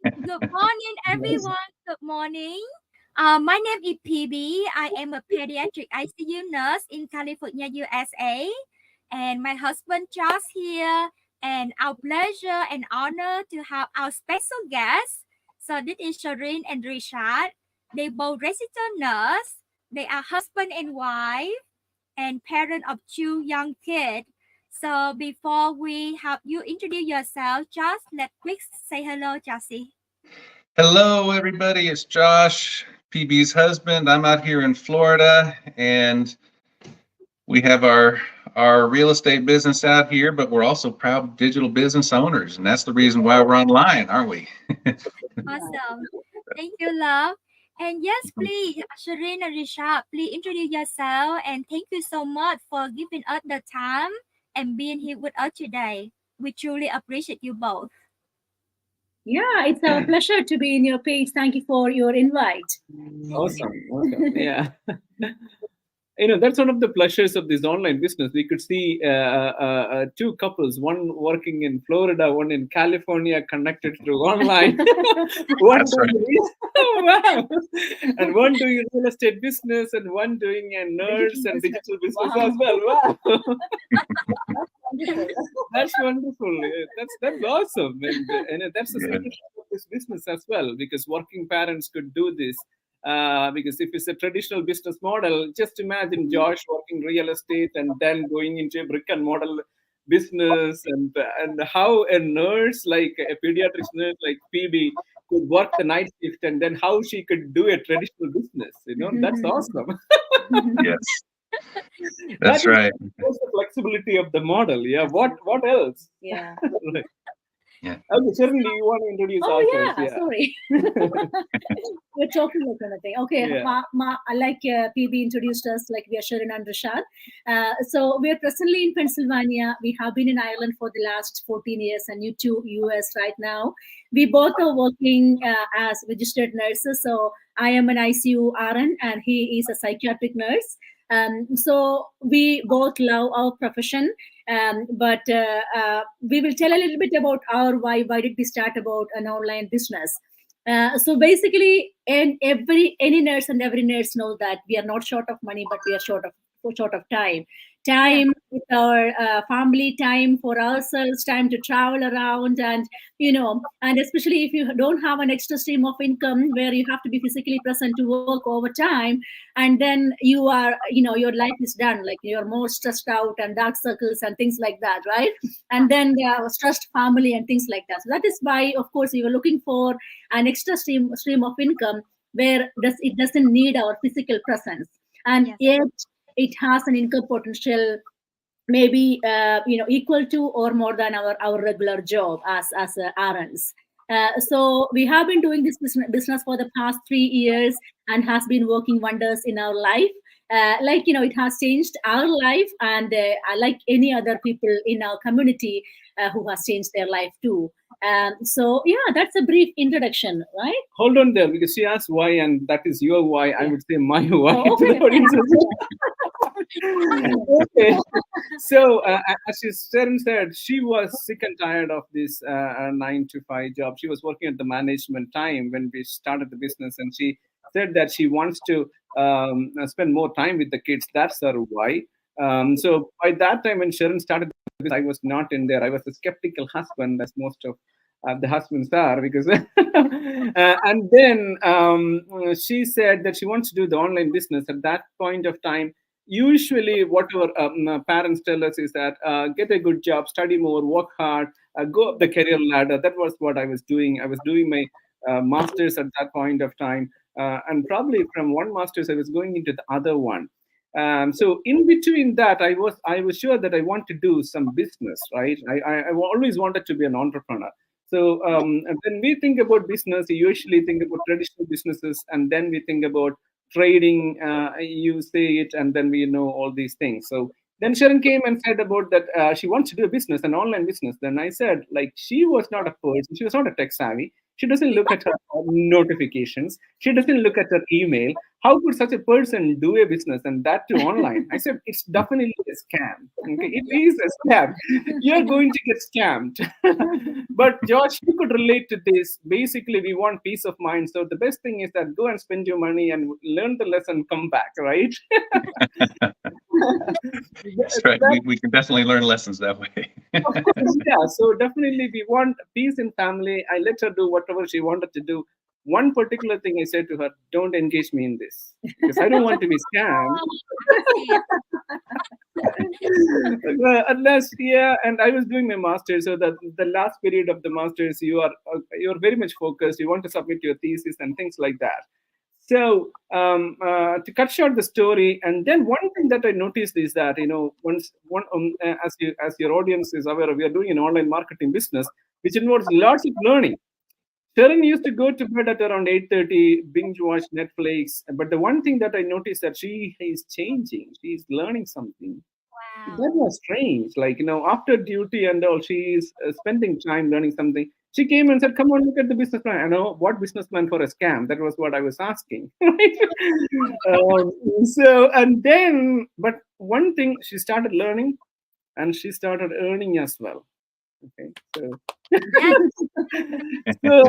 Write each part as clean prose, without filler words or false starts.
Good morning, everyone. Good morning. My name is PB. I am a pediatric ICU nurse in California, USA. And my husband Josh here. And our pleasure and honor to have our special guests. So this is Sherin and Rishad. They both registered nurse. They are husband and wife and parent of two young kids. So before we have you introduce yourself, just let quick say hello, Jesse. Hello, everybody. It's Josh, PB's husband. I'm out here in Florida, and we have our real estate business out here, but we're also proud digital business owners, and that's the reason why we're online, aren't we? Awesome. Thank you, love. And yes, please, Sherin and Rishad, please introduce yourself and thank you so much for giving us the time and being here with us today. We truly appreciate you both. Yeah, it's our pleasure to be in your page. Thank you for your invite. Awesome. Yeah. That's one of the pleasures of this online business. We could see two couples, one working in Florida, one in California, connected through online. One That's right. wow. And one doing real estate business, and one doing a nurse and digital business as well. Wow. That's wonderful. That's awesome. And that's the secret of this business as well, because working parents could do this. Because if it's a traditional business model, just imagine Josh working real estate and then going into a brick and mortar business, and how a nurse, like a pediatric nurse like PB, could work the night shift, and then how she could do a traditional business. That's awesome. Yes, that's right. That's the flexibility of the model. Yeah. What else? Yeah. Right. Yeah. Okay, certainly you want to introduce ourselves. Sorry. We're talking about anything. Okay, Yeah. like PB introduced us, like we are Sherin and Rishad. So we are presently in Pennsylvania. We have been in Ireland for the last 14 years and you two US right now. We both are working as registered nurses. So I am an ICU RN and he is a psychiatric nurse. So we both love our profession, but we will tell a little bit about our why did we start about an online business. So basically, any nurse and every nurse knows that we are not short of money, but we are short of time. Time with our family, time for ourselves, time to travel around, and especially if you don't have an extra stream of income where you have to be physically present to work over time, and then you are, your life is done, like you're more stressed out and dark circles and things like that, right? And then there are stressed family and things like that. So that is why, of course, we were looking for an extra stream of income where it doesn't need our physical presence, and yet it has an income potential maybe equal to or more than our regular job as RNs. So we have been doing this business for the past 3 years and has been working wonders in our life. It has changed our life, and like any other people in our community who has changed their life too. So yeah, that's a brief introduction, right? Hold on there, because she asked why, and that is your why. I would say my why. Oh, okay. To the audience. Okay. So as Sherin said, she was sick and tired of this 9 to 5 job. She was working at the management time when we started the business, and she said that she wants to spend more time with the kids. That's her why. So by that time, when Sherin started this, I was not in there. I was a skeptical husband, as most of the husbands are, because and then she said that she wants to do the online business. At that point of time, usually whatever parents tell us is that get a good job, study more, work hard, go up the career ladder. That was what I was doing. I was doing my master's at that point of time, and probably from one master's I was going into the other one. So in between that, I was sure that I want to do some business, right? I always wanted to be an entrepreneur. So when we think about business, we usually think about traditional businesses, and then we think about trading. You say it, and then we know all these things. So then Sherin came and said about that she wants to do a business, an online business. Then I said, like, she was not a person, she was not a tech savvy. She doesn't look at her notifications. She doesn't look at her email. how could such a person do a business and that too online? I said, it's definitely a scam. Okay, it is a scam. You're going to get scammed. But Josh, you could relate to this. Basically, we want peace of mind. So the best thing is that go and spend your money and learn the lesson, come back, right? That's right. We can definitely learn lessons that way. Of course, yeah. So definitely we want peace in family. I let her do whatever she wanted to do. One particular thing I said to her, don't engage me in this because I don't want to be scammed. Unless, yeah, and I was doing my master's, so that the last period of the master's, you're very much focused. You want to submit your thesis and things like that. So to cut short the story, and then one thing that I noticed is that as your audience is aware, we are doing an online marketing business, which involves lots of learning. Sherin used to go to bed at around 8:30, binge watch Netflix. But the one thing that I noticed that she is changing. She's learning something. Wow. That was strange. Like, after duty and all, she's spending time learning something. She came and said, come on, look at the business plan. I know what business plan for a scam. That was what I was asking. But one thing, she started learning and she started earning as well. Okay, so so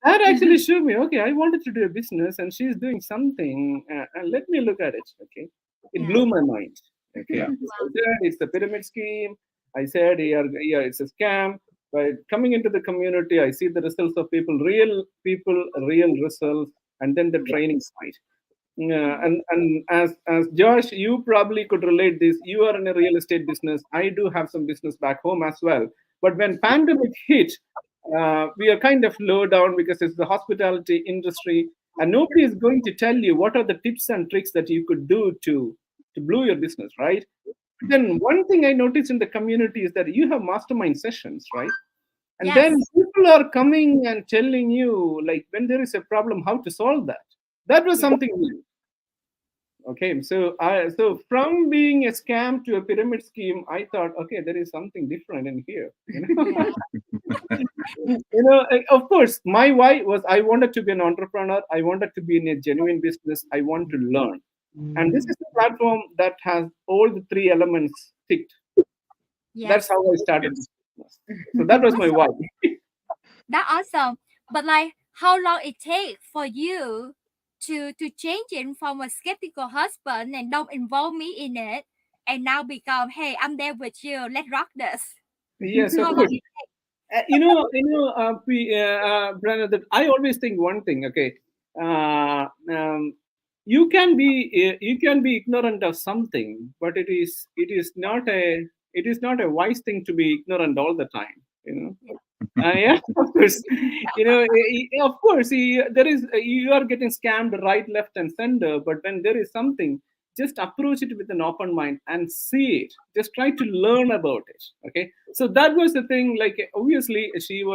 that actually showed me, okay, I wanted to do a business and she's doing something, and let me look at it. Okay, it blew my mind. Okay, Yeah. so I said, it's a pyramid scheme. I said, yeah, it's a scam. But coming into the community, I see the results of real people, real results, and then the training side. Yeah, and as Josh, you probably could relate this. You are in a real estate business. I do have some business back home as well. But when pandemic hit, we are kind of low down because it's the hospitality industry, and nobody is going to tell you what are the tips and tricks that you could do to blow your business, right? Then one thing I noticed in the community is that you have mastermind sessions, right? And then people are coming and telling you, like, when there is a problem, how to solve that. That was something new. Okay, so from being a scam to a pyramid scheme, I thought, okay, there is something different in here. Of course, my why was I wanted to be an entrepreneur. I wanted to be in a genuine business. I want to learn, and this is a platform that has all the three elements ticked. Yes. That's how I started this business. So that was my why. That's awesome. But like, how long it take for you to change it from a skeptical husband and don't involve me in it, and now become, hey, I'm there with you. Let's rock this. Yes, of How long course. it Brenna, that I always think one thing. Okay, you can be ignorant of something, but it is not a wise thing to be ignorant all the time. Yeah, of course. Of course, you are getting scammed right, left, and center. But when there is something, just approach it with an open mind and see it. Just try to learn about it. Okay, so that was the thing. Like, obviously, she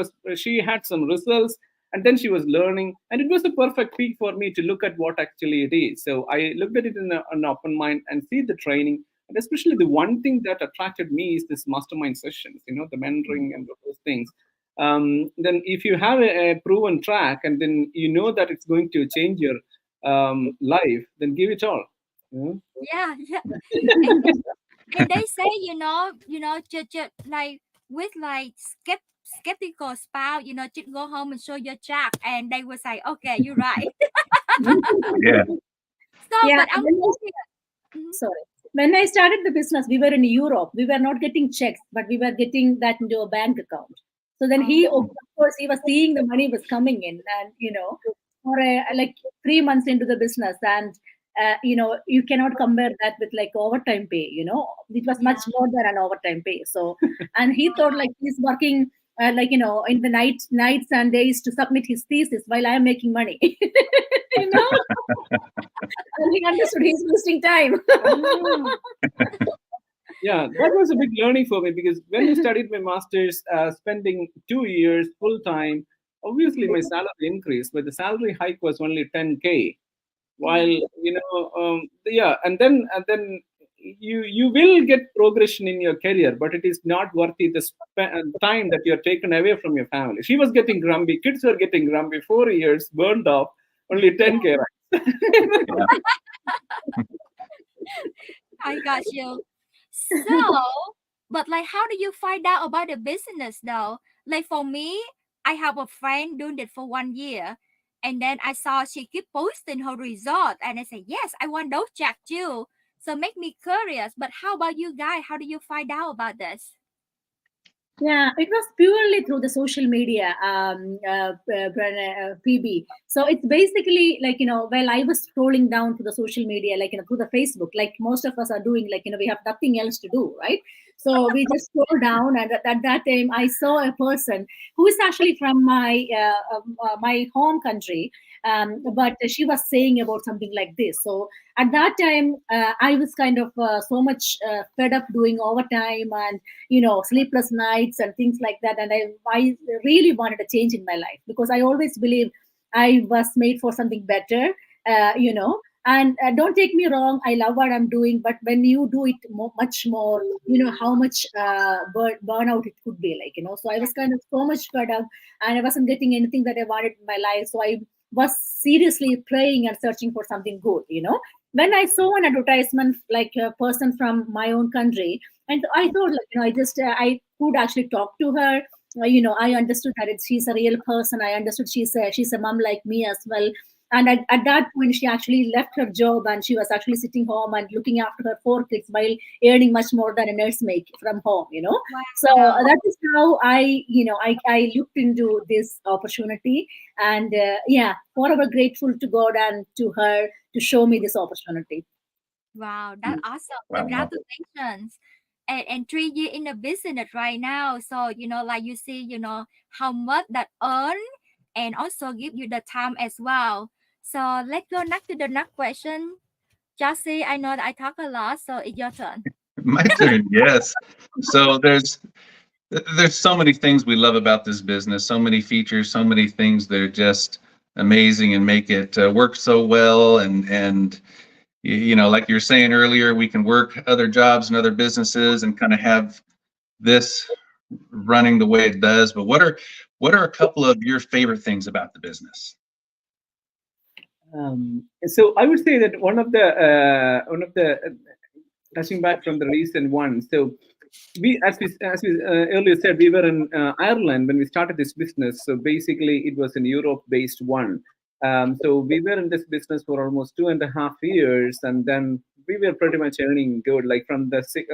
had some results, and then she was learning, and it was a perfect fit for me to look at what actually it is. So I looked at it in an open mind and see the training. And especially the one thing that attracted me is this mastermind sessions, the mentoring and those things. Then if you have a proven track and then you know that it's going to change your life, then give it all. Yeah. And they say, just like with like skeptical spouse, just go home and show your chart, and they will say, okay, you're right. Yeah. So, Yeah, but I'm sorry. When I started the business, we were in Europe. We were not getting checks, but we were getting that into a bank account. So then of course, he was seeing the money was coming in, and for like 3 months into the business, and you cannot compare that with like overtime pay. It was much more than an overtime pay. So, and he thought like he's working. In the nights and days to submit his thesis while I am making money. And he understood he's wasting time. Yeah, that was a big learning for me because when I studied my master's, spending 2 years full time, obviously my salary increased, but the salary hike was only 10K. While and then you will get progression in your career, but it is not worthy the time that you're taken away from your family. She was getting grumpy, kids were getting grumpy, 4 years burned off, only 10K. Right? I got you. So, but like, how do you find out about the business though? Like for me, I have a friend doing it for 1 year, and then I saw she keep posting her result, and I said, yes, I want those check too. So make me curious. But how about you guys? How do you find out about this? Yeah, it was purely through the social media, PB. So it's basically like, while I was scrolling down to the social media, like, through the Facebook, like most of us are doing, like, we have nothing else to do, right? So we just scroll down, and at that time, I saw a person who is actually from my home country, but she was saying about something like this. So at that time, I was kind of so much fed up doing overtime and sleepless nights and things like that, and I really wanted a change in my life, because I always believe I was made for something better. And don't take me wrong, I love what I'm doing, but when you do it much more, how much burnout it could be, like, so I was kind of so much fed up, and I wasn't getting anything that I wanted in my life. So I was seriously praying and searching for something good. When I saw an advertisement, like a person from my own country, and I thought, like, I could actually talk to her. I understood that she's a real person. I understood she's a mom like me as well. And at that point, she actually left her job, and she was actually sitting home and looking after her 4 kids while earning much more than a nursemaid from home. So that is how I looked into this opportunity, and forever grateful to God and to her to show me this opportunity. Wow, that's awesome. Wow. Congratulations. And 3 years in the business right now. So, like you see, how much that earn and also give you the time as well. So let's go next to the next question. Jussie, I know that I talk a lot, so it's your turn. My turn, yes. So there's so many things we love about this business, so many features, so many things that are just amazing and make it work so well. And like you were saying earlier, we can work other jobs and other businesses and kind of have this running the way it does. But what are a couple of your favorite things about the business? So I would say that one of the touching back from the recent one. So as we earlier said, we were in Ireland when we started this business. So basically, it was an Europe-based one. So we were in this business for almost 2.5 years, and then we were pretty much earning good. Like from 6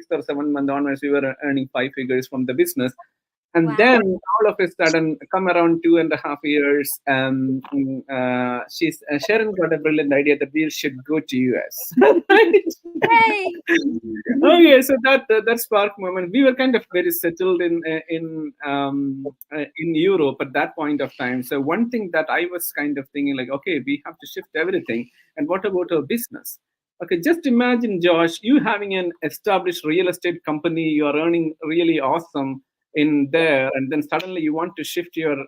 or 7 months onwards, we were earning 5 figures from the business. And Wow. then all of a sudden, come around 2.5 years, Sherin got a brilliant idea that we should go to US. Hey. Okay, so that spark moment. We were kind of very settled in Europe at that point of time. So one thing that I was kind of thinking, like, okay, we have to shift everything. And what about our business? Okay, just imagine, Josh, you having an established real estate company, you are earning really awesome in there, and then suddenly you want to shift your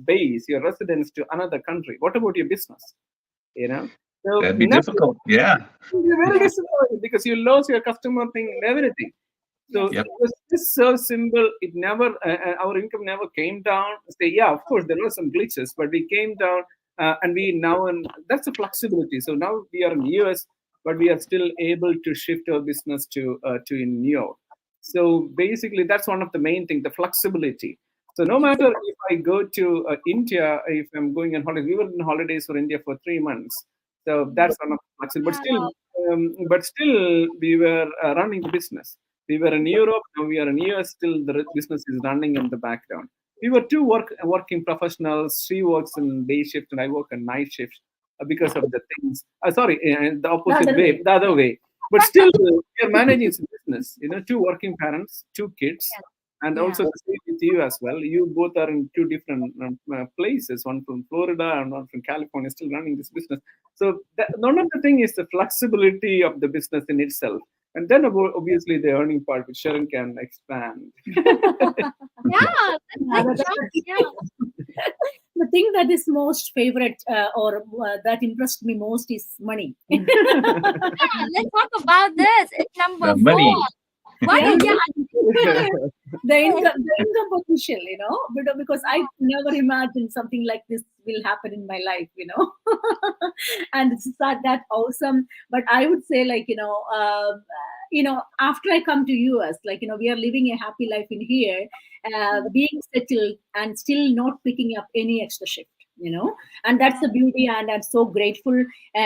base, your residence to another country. What about your business? So That'd be difficult. Yeah. You're very disappointed because you lost your customer thing and everything. So Yep. it was just so simple. It never, our income never came down. Say, yeah, of course there were some glitches, but we came down, and that's a flexibility. So now we are in the US, but we are still able to shift our business to in New York. So basically, that's one of the main things, the flexibility. So no matter if I go to India, if I'm going on holidays, we were in holidays for India for 3 months. So that's one of the flexibility. But still, we were running the business. We were in Europe, now we are in US. Still, the business is running in the background. We were two working professionals. She works in day shift, and I work in night shift because of the things. The opposite way, the other way. But still, we are managing business. 2 working parents, 2 kids, and also the same with you as well. You both are in 2 different places. One from Florida and one from California, still running this business. So one of the thing is the flexibility of the business in itself, and then obviously the earning part, which Sherin can expand. The thing that is most favorite or that impressed me most is money. Let's talk about this. It's number 4. Money. What is the income potential, because I never imagined something like this will happen in my life, and it's that awesome. But I would say, like, after I come to US, like, we are living a happy life in here, being settled and still not picking up any extra shift, and that's the beauty. And I'm so grateful,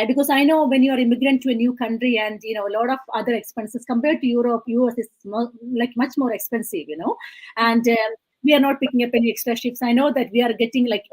because I know when you're immigrant to a new country, and a lot of other expenses compared to Europe, US is like much more expensive, and we are not picking up any extra shifts. I know that we are getting, like,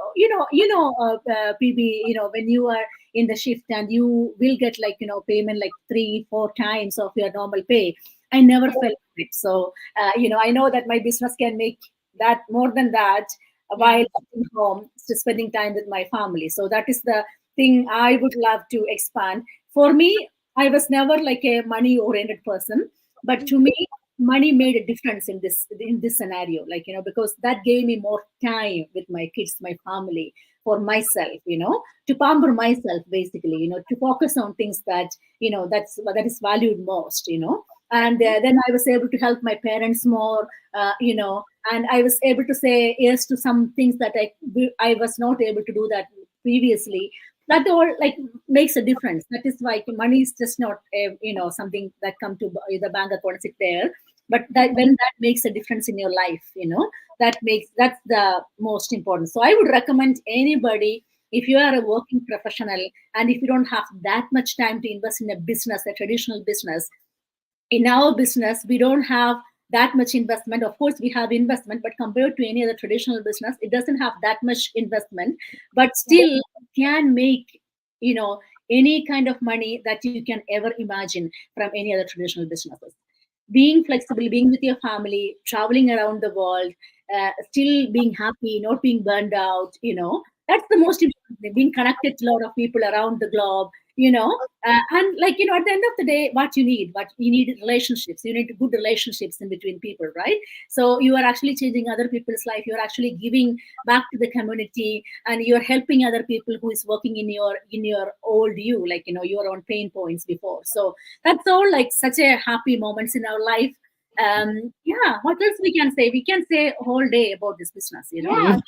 PB, when you are in the shift, and you will get, like, payment like 3-4 times of your normal pay. I never felt it. So I know that my business can make that more than that, while at home, just spending time with my family. So that is the thing I would love to expand. For me, I was never like a money oriented person, but to me, money made a difference in this scenario, like, because that gave me more time with my kids, my family, for myself, to pamper myself, basically, to focus on things that, that is valued most, and then I was able to help my parents more, and I was able to say yes to some things that I was not able to do that previously. That all, like, makes a difference. That is why money is just not something that come to the bank account and sit there, but that when that makes a difference in your life, that's the most important. So I would recommend anybody, if you are a working professional and if you don't have that much time to invest in a business, a traditional business. In our business, we don't have that much investment. Of course, we have investment, but compared to any other traditional business, it doesn't have that much investment, but still can make, any kind of money that you can ever imagine from any other traditional businesses. Being flexible, being with your family, traveling around the world, still being happy, not being burned out, that's the most important thing. Being connected to a lot of people around the globe, and, like, at the end of the day, what you need relationships. You need good relationships in between people, right? So you are actually changing other people's life. You're actually giving back to the community, and you're helping other people who is working in your old you, like, your own pain points before. So that's all, like, such a happy moments in our life. Yeah, what else we can say? We can say a whole day about this business, Yeah.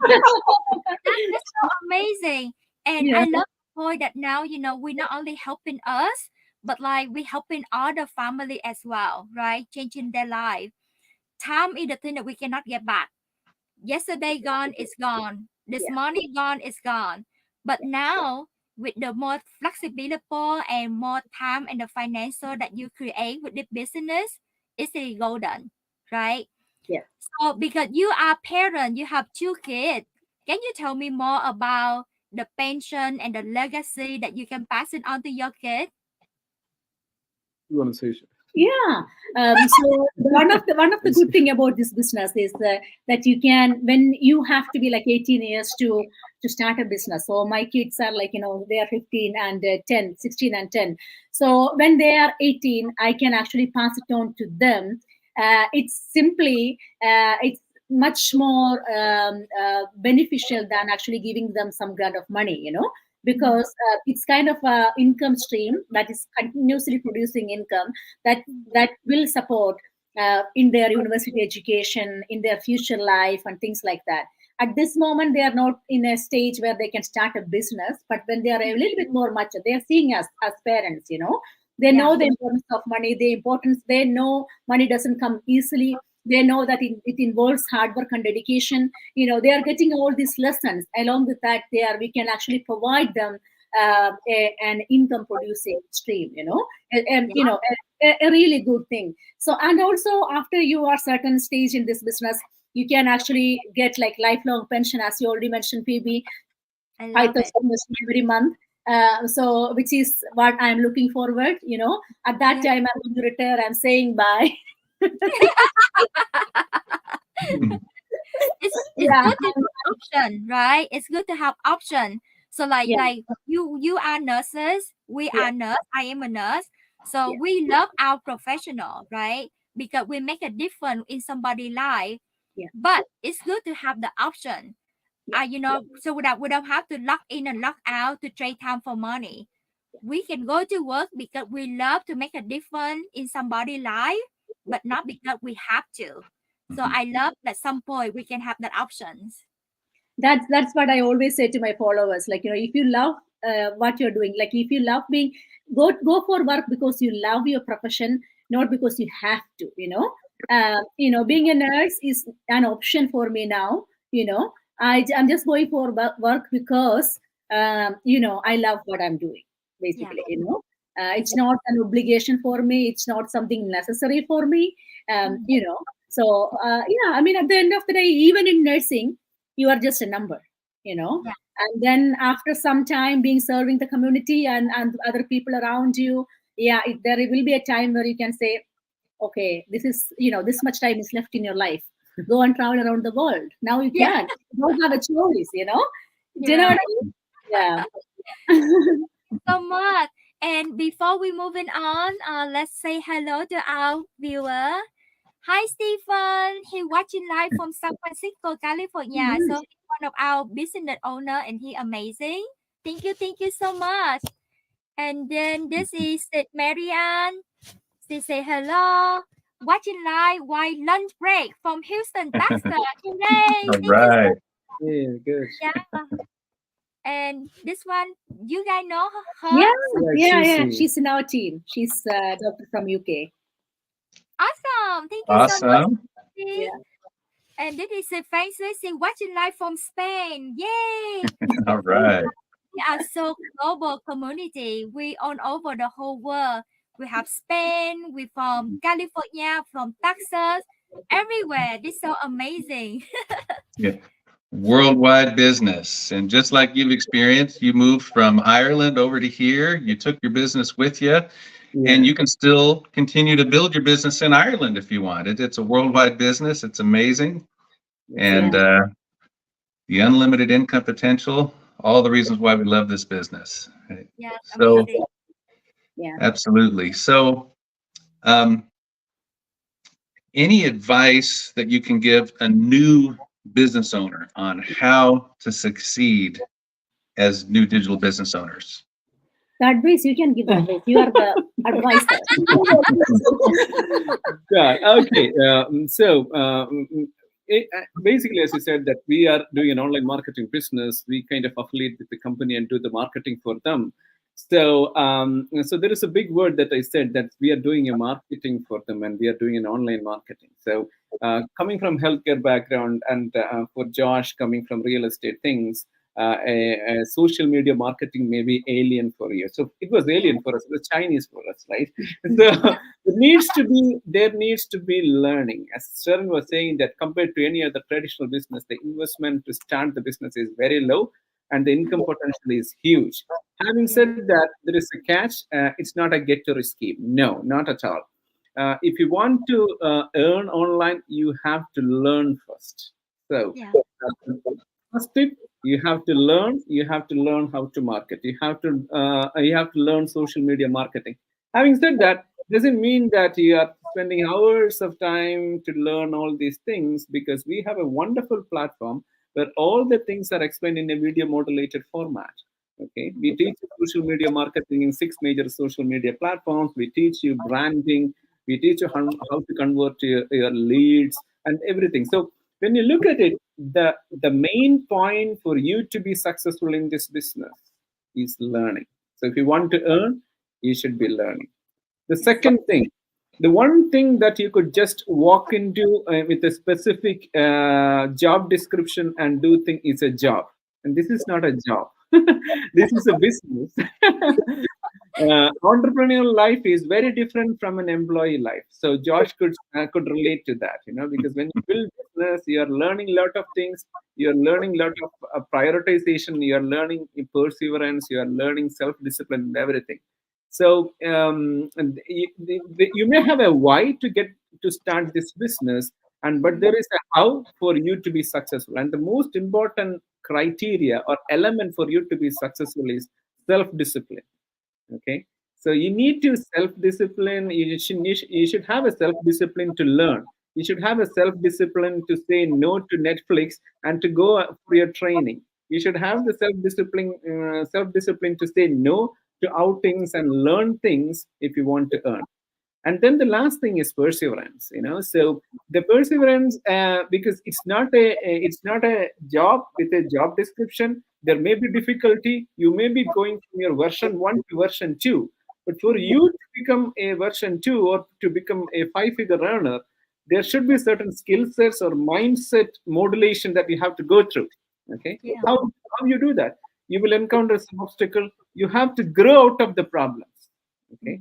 That's so amazing. And Yeah. I love the point that now, we're not only helping us, but like we're helping other family as well, right? Changing their life. Time is the thing that we cannot get back. Yesterday gone is gone. This Yeah. money gone is gone. But now, with the more flexibility and more time and the financial that you create with the business, it's really golden, right? Yeah. So because you are parent, you have 2 kids. Can you tell me more about the pension and the legacy that you can pass it on to your kids? You want to say? Yeah. So one of the good thing about this business is that you can, when you have to be like 18 years to start a business. So my kids are, like, they are 15 and 10, 16 and 10. So when they are 18, I can actually pass it on to them. It's much more beneficial than actually giving them some kind of money, because it's kind of a income stream that is continuously producing income that will support in their university education, in their future life, and things like that. At this moment, they are not in a stage where they can start a business, but when they are a little bit more mature, they are seeing us as parents, they know the importance of money, they know money doesn't come easily. They know that it involves hard work and dedication. They are getting all these lessons. Along with that, we can actually provide them an income producing stream, and a really good thing. So, and also, after you are certain stage in this business, you can actually get like lifelong pension, as you already mentioned, PB, I love it. 5,000 every month. So, which is what I'm looking forward. At that Yeah. time, I'm going to retire. I'm saying bye. It's Yeah, good to have option, right? It's good to have option. So like yeah, like you are nurses, we yeah, are nurse, I am a nurse. So yeah, we love our professional, right? Because we make a difference in somebody's life. yeah, But it's good to have the option. yeah, So we don't have to lock in and lock out to trade time for money. We can go to work because we love to make a difference in somebody's life, but not because we have to. So I love that at some point we can have that options. That's what I always say to my followers. Like, if you love what you're doing, like if you love being, go for work because you love your profession, not because you have to. Being a nurse is an option for me now. I'm just going for work because I love what I'm doing. Basically, it's not an obligation for me. It's not something necessary for me. So yeah, I mean, at the end of the day, even in nursing, you are just a number. Yeah. And then after some time being serving the community and other people around you, yeah, there will be a time where you can say, okay, this is, this much time is left in your life, go and travel around the world. Now you Yeah. can, you don't have a choice. Do you know Yeah. what I mean? Yeah. So much. And before we moving on, let's say hello to our viewer. Hi, Stephen. He watching live from San Francisco, California. So he's one of our business owner, and he amazing. Thank you so much. And then this is Marianne. She say hello. Watching live while lunch break from Houston, Texas. Hooray! All Thank you right. Yeah, good. yeah. And this one, you guys know her? Yeah. She's in our team. She's a doctor from UK. Awesome. Thank you so much. Awesome. Yeah. And this is a Francis watching live from Spain. Yay! All right. We are so global community. We all over the whole world. We have Spain. We from California, from Texas, everywhere. This is so amazing. Yeah. Worldwide business. And just like you've experienced, you moved from Ireland over to here. You took your business with you, and you can still continue to build your business in Ireland if you want. It's a worldwide business. It's amazing. And the unlimited income potential, all the reasons why we love this business. Right? Yeah, So, amazing. Yeah. absolutely. So, any advice that you can give a new business owner on how to succeed as new digital business owners? The advice you can give advice. You are the advisor. Yeah, okay. Basically, as you said, that we are doing an online marketing business, we kind of affiliate with the company and do the marketing for them. So there is a big word that I said, that we are doing a marketing for them and we are doing an online marketing. So coming from healthcare background and for Josh coming from real estate things, a social media marketing may be alien for you. So it was alien for us. It was Chinese for us, right? So there needs to be learning. As Sherin was saying, that compared to any other traditional business, the investment to start the business is very low and the income potential is huge. Having said that, there is a catch. It's not a get to rich scheme. No, not at all. If you want to earn online, you have to learn first. So first tip, you have to learn how to market. You have to learn social media marketing. Having said that, doesn't mean that you are spending hours of time to learn all these things, because we have a wonderful platform where all the things are explained in a video modulated format. Okay, we teach social media marketing in 6 major social media platforms. We teach you branding. We teach you how to convert your leads and everything. So when you look at it, the main point for you to be successful in this business is learning. So if you want to earn, you should be learning. The second thing, the one thing that you could just walk into with a specific job description and do think is a job. And this is not a job. This is a business. Entrepreneurial life is very different from an employee life. So Josh could relate to that, because when you build business, you are learning a lot of things. You are learning a lot of prioritization. You are learning perseverance. You are learning self-discipline and everything. So you may have a why to start this business, but there is a how for you to be successful. And the most important criteria or element for you to be successful is self-discipline. Okay, so you need to self-discipline. You should have a self-discipline to learn. You should have a self-discipline to say no to Netflix and to go for your training. You should have the self-discipline to say no to outings and learn things if you want to earn. And then the last thing is perseverance. So the perseverance, because it's not a job with a job description. There may be difficulty. You may be going from your version 1 to version 2, but for you to become a version 2 or to become a 5-figure earner, there should be certain skill sets or mindset modulation that you have to go through. Okay, Yeah. how you do that? You will encounter some obstacle. You have to grow out of the problems. Okay,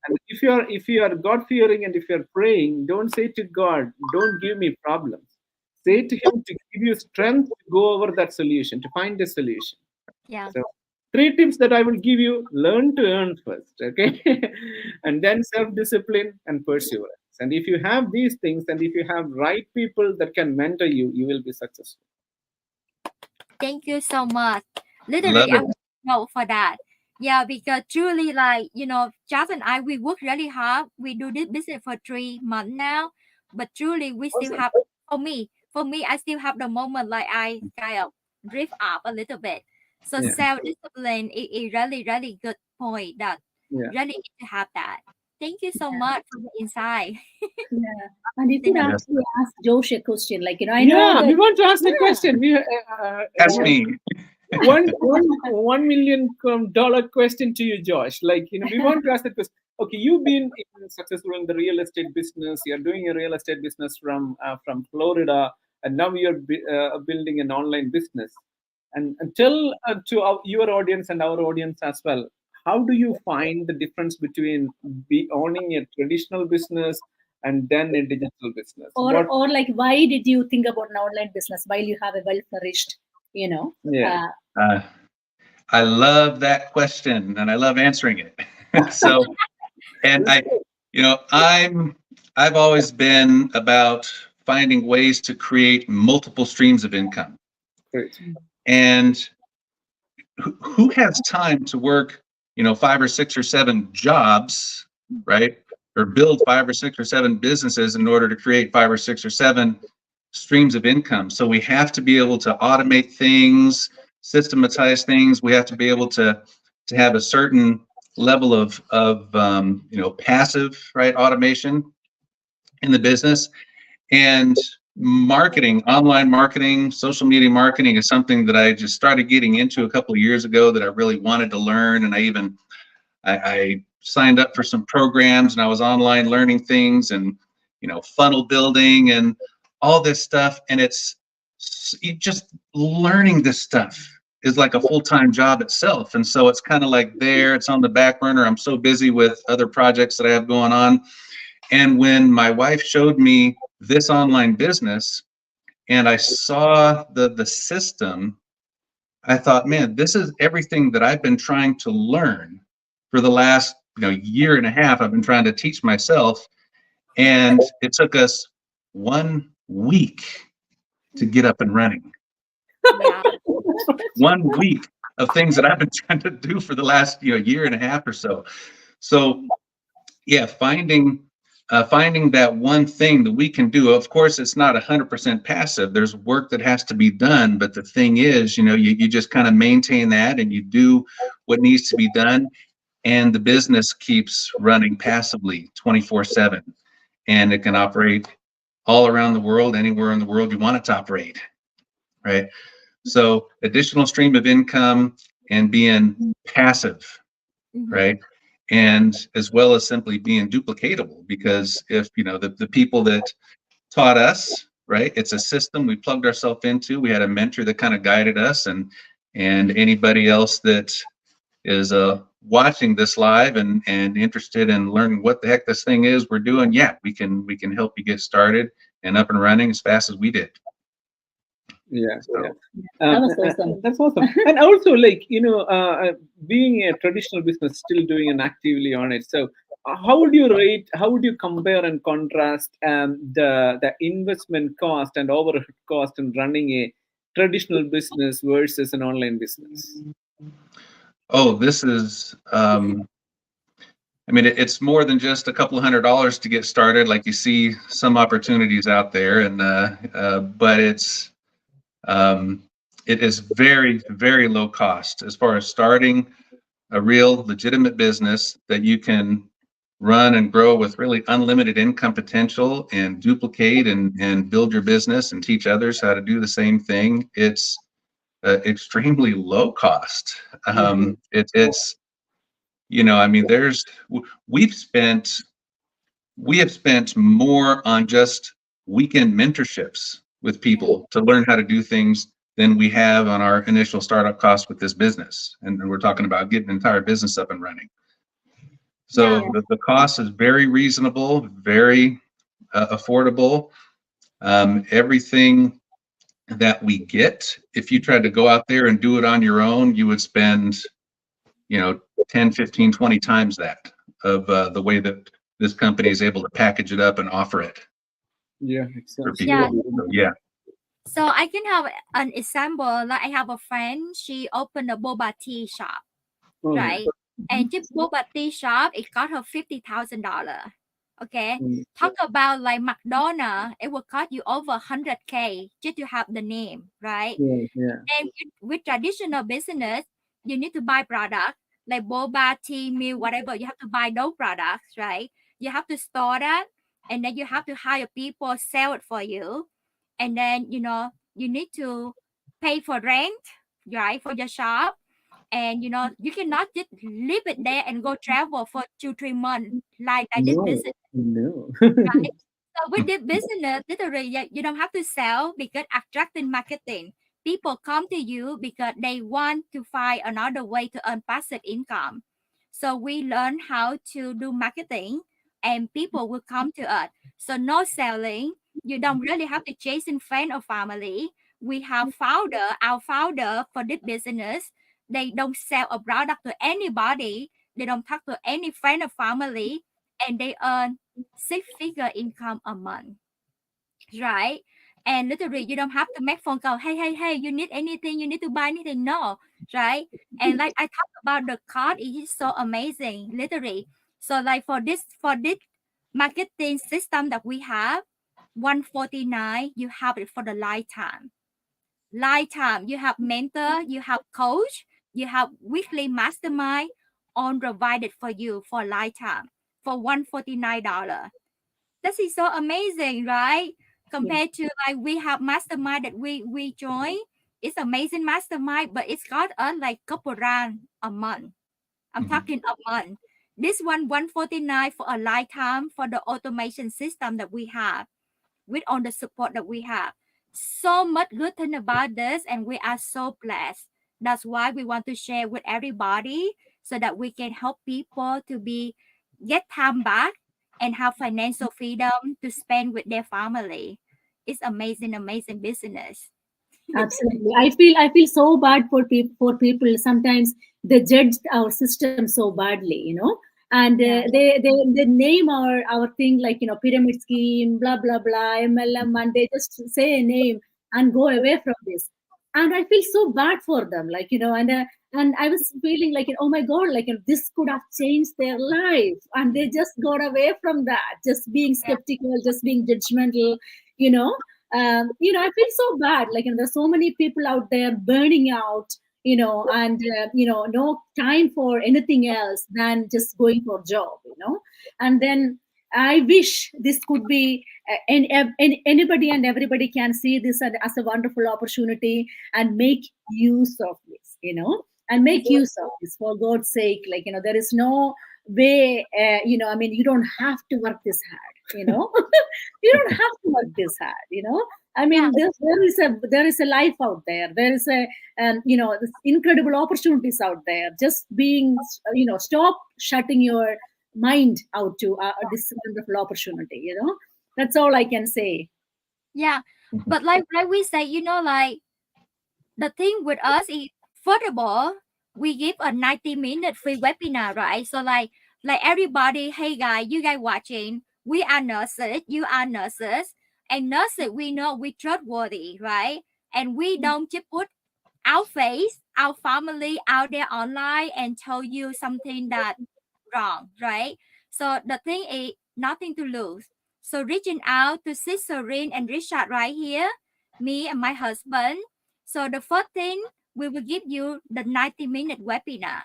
and if you are God fearing and if you are praying, don't say to God, "Don't give me problems." Say to Him to give you strength to go over that solution, to find a solution. Yeah. So, 3 tips that I will give you: learn to earn first, okay, and then self-discipline and perseverance. And if you have these things, and if you have right people that can mentor you, you will be successful. Thank you so much. Love Literally, I it. would know for that. Yeah, because truly, like, Josh and I, we work really hard. We do this business for 3 months now, but truly, we still have, for me, I still have the moment like I kind of drift up a little bit. So Yeah, self-discipline is really, really good point that yeah. really need to have that. Thank you so much for the insight. Yeah. And if you Thank you. Yes. actually ask Josh a question, like, I know Yeah, that. we want to ask the Yeah. question. That's me. One million dollar question to you, Josh. Like, we want to ask the question. Okay, you've been successful in the real estate business. You're doing a real estate business from Florida, and now you're building an online business. And tell to your audience and our audience as well. How do you find the difference between owning a traditional business and then a digital business? Or like, why did you think about an online business while you have a well nourished, Yeah. I love that question and I love answering it. So, and I've always been about finding ways to create multiple streams of income. Great. And who has time to work, 5 or 6 or 7 jobs, right? Or build 5 or 6 or 7 businesses in order to create 5 or 6 or 7 streams of income. So we have to be able to automate things, systematize things. We have to be able to have a certain level of passive, right, automation in the business. And marketing, online marketing, social media marketing is something that I just started getting into a couple of years ago that I really wanted to learn. And I signed up for some programs and I was online learning things and, funnel building and all this stuff. And it's just learning this stuff is like a full-time job itself. And so it's kind of like it's on the back burner. I'm so busy with other projects that I have going on. And when my wife showed me this online business and I saw the system, I thought, man, this is everything that I've been trying to learn for the last year and a half. I've been trying to teach myself, and it took us 1 week to get up and running. Yeah. 1 week of things that I've been trying to do for the last year and a half or so. So yeah, finding that one thing that we can do. Of course, it's not 100% passive. There's work that has to be done, but the thing is, you just kind of maintain that and you do what needs to be done, and the business keeps running passively 24/7, and it can operate all around the world, anywhere in the world you want it to operate, right? So additional stream of income and being passive, right? And as well as simply being duplicatable, because if the people that taught us, right, it's a system we plugged ourselves into. We had a mentor that kind of guided us, and anybody else that is watching this live and interested in learning what the heck this thing is we're doing, yeah, we can help you get started and up and running as fast as we did. Yeah, So, yeah. That was awesome. That's awesome. And also, like, being a traditional business, still doing and actively on it. So, how would you compare and contrast the investment cost and overhead cost in running a traditional business versus an online business? oh, this is it's more than just a couple of $100 to get started. Like, you see some opportunities out there, and but it is very, very low cost as far as starting a real legitimate business that you can run and grow with really unlimited income potential and duplicate and build your business and teach others how to do the same thing, it's extremely low cost. It's I mean, we have spent more on just weekend mentorships with people to learn how to do things than we have on our initial startup cost with this business. And we're talking about getting an entire business up and running. So the cost is very reasonable, very affordable. Everything that we get, if you tried to go out there and do it on your own, you would spend, 10, 15, 20 times that of the way that this company is able to package it up and offer it Yeah, for exactly. people. So, yeah. So I can have an example. Like I have a friend, she opened a boba tea shop, Oh, right? And just boba tea shop, it got her $50,000. Okay. Talk about like McDonald's, it will cost you over 100K just to have the name, right? yeah. And with traditional business, you need to buy product like boba, tea, milk, whatever. You have to buy those products, right? You have to store that, and then you have to hire people sell it for you, and then you need to pay for rent, right, for your shop, and you cannot just leave it there and go travel for 2-3 months like I did business. No. Right? So with this business, literally, you don't have to sell because attractive marketing. People come to you because they want to find another way to earn passive income. So we learn how to do marketing and people will come to us. So no selling. You don't really have to chase in friend or family. We have our founder for this business. They don't sell a product to anybody. They don't talk to any friend or family, and they earn six-figure income a month, right? And literally, you don't have to make phone call. Hey, you need anything? You need to buy anything? No, right? And like I talked about the card, it is so amazing, literally. So like for this marketing system that we have, 149, you have it for the lifetime. Lifetime, you have mentor, you have coach, you have weekly mastermind, all provided for you for lifetime for $149. That is so amazing, right? Compared to like we have mastermind that we join. It's amazing mastermind, but it's got us like couple rand a month. I'm talking a month. This 149 for a lifetime for the automation system that we have with all the support that we have. So much good thing about this, and we are so blessed. That's why we want to share with everybody so that we can help people to be get time back and have financial freedom to spend with their family. It's amazing, amazing business. Absolutely. I feel so bad for people. Sometimes they judge our system so badly. And Yeah. they name our thing like pyramid scheme, blah blah blah, MLM, and they just say a name and go away from this. And I feel so bad for them, and I was feeling like, oh my god, this could have changed their life, and they just got away from that, just being skeptical, just being judgmental, you know I feel so bad. There's so many people out there burning out, and no time for anything else than just going for a job. And then I wish this could be, anybody and everybody can see this as a wonderful opportunity and make use of this. And make use of this, for God's sake. There is no way, I mean, you don't have to work this hard. You don't have to work this hard. I mean, Yeah. there is a life out there. There is this incredible opportunities out there. Just being, stop shutting your mind out to this wonderful opportunity. That's all I can say. Yeah. But like we say, like the thing with us is, first of all, we give a 90-minute free webinar, right? So like everybody, hey guys, you guys watching, we are nurses, you are nurses, and nurses we know we trustworthy, right? And we don't just put our face, our family out there online and tell you something that wrong, right? So the thing is nothing to lose. So reaching out to Sherin and Richard right here, me and my husband. So the first thing, we will give you the 90-minute webinar,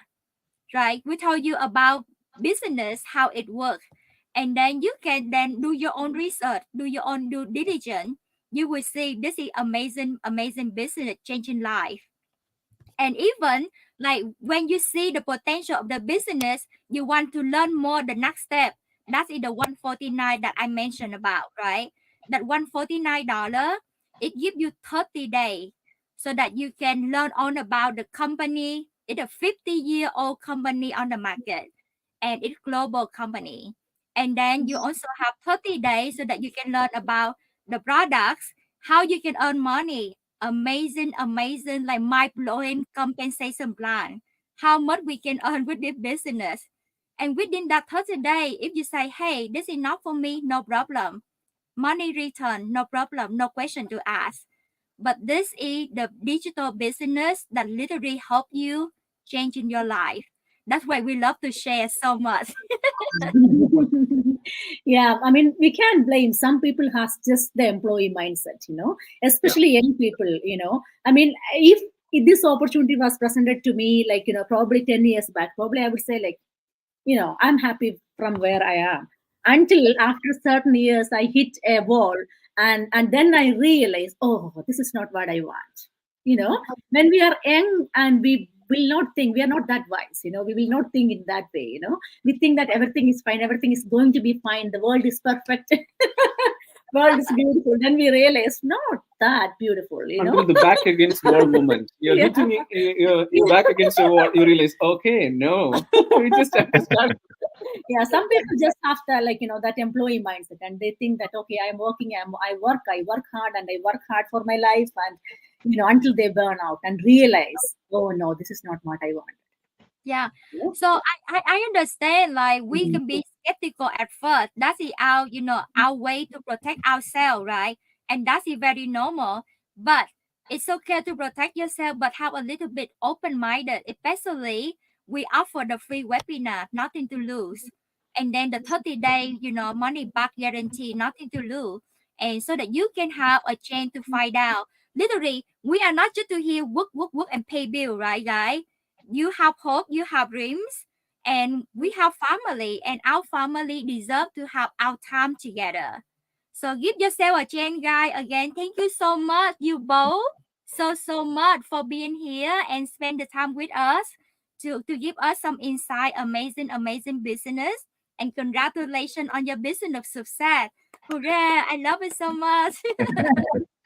right? We told you about business, how it works. And then you can then do your own research, do your own due diligence. You will see this is amazing business changing life. And even like when you see the potential of the business, you want to learn more the next step. That is the 149 that I mentioned about, right? That $149, it gives you 30 days so that you can learn all about the company. It's a 50-year-old company on the market, and it's global company. And then you also have 30 days so that you can learn about the products, how you can earn money. Amazing, like mind-blowing compensation plan. How much we can earn with this business. And within that 30 days, if you say, hey, this is not for me, no problem. Money return, no problem, no question to ask. But this is the digital business that literally help you change in your life. That's why we love to share so much. Yeah, I mean, we can't blame some people has just the employee mindset, especially young people, I mean, if this opportunity was presented to me, like, probably 10 years back, probably I would say, like, I'm happy from where I am. Until after certain years, I hit a wall, and then I realize, oh, this is not what I want. When we are young and we will not think, we are not that wise. We will not think in that way. We think that everything is fine, everything is going to be fine, the world is perfect. World is beautiful. Then we realize not that beautiful. Until the back against wall moment. You're Yeah. hitting your back against the wall. You realize, okay, no, we just have to start. Yeah, some people just have the, like, that employee mindset, and they think that, okay, I'm working, I work hard, and I work hard for my life, and until they burn out and realize, oh no, this is not what I want. Yeah. So I understand, like we can be skeptical at first. That's our our way to protect ourselves, right? And that's very normal. But it's okay to protect yourself, but have a little bit open-minded. Especially we offer the free webinar, nothing to lose. And then the 30-day, money back guarantee, nothing to lose. And so that you can have a chance to find out. Literally, we are not just to hear work and pay bill, right, guys? You have hope, you have dreams, and we have family, and our family deserve to have our time together. So give yourself a chance, guys. Again, thank you so much, you both, so much for being here and spend the time with us to give us some insight. Amazing business, and congratulations on your business success. Hooray! I love it so much.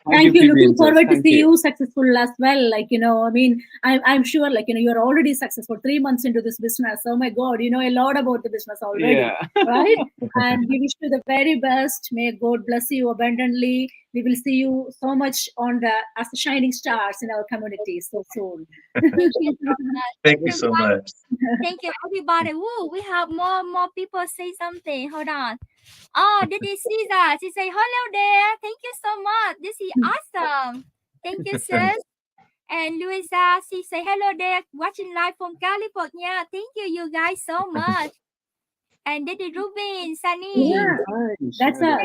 Thank you. Looking forward to Thank see you. you successful as well. Like, I mean, I'm sure, like, you're already successful 3 months into this business. Oh my God, you know a lot about the business already, Yeah. right? And we wish you the very best. May God bless you abundantly. We will see you so much as the shining stars in our community so soon. Thank you so much. Thank you so much. Thank you, everybody. Woo, we have more people say something. Hold on. Oh, this is Caesar. She say hello there. Thank you so much. This is awesome. Thank you, sis. And Luisa, she say hello there. Watching live from California. Thank you, you guys, so much. And this is Ruben, Sunny. Yeah, that's a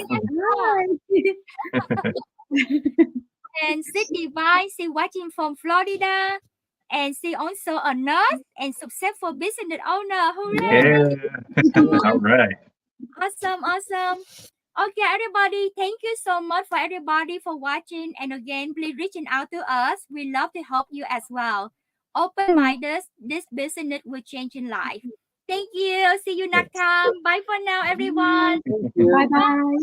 And Sid Divine, she watching from Florida. And she also a nurse and successful business owner. Hooray! Yeah. All right. Awesome. Okay, everybody, thank you so much for everybody for watching. And again, please reaching out to us. We love to help you as well. Open-minded, this business will change in life. Thank you. See you next time. Bye for now, everyone. bye bye.